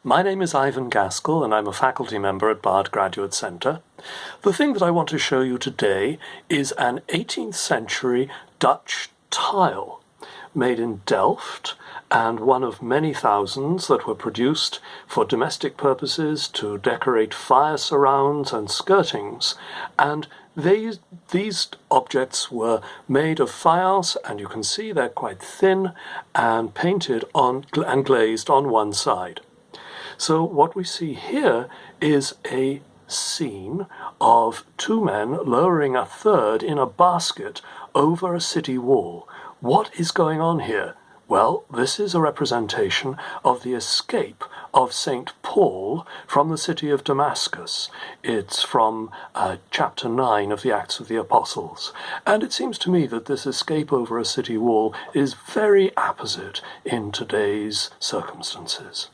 My name is Ivan Gaskell and I'm a faculty member at Bard Graduate Centre. The thing that I want to show you today is an 18th century Dutch tile made in Delft and one of many thousands that were produced for domestic purposes to decorate fire surrounds and skirtings. And these objects were made of faience, and you can see they're quite thin and painted on and glazed on one side. So what we see here is a scene of two men lowering a third in a basket over a city wall. What is going on here? Well, this is a representation of the escape of St. Paul from the city of Damascus. It's from chapter 9 of the Acts of the Apostles. And it seems to me that this escape over a city wall is very apposite in today's circumstances.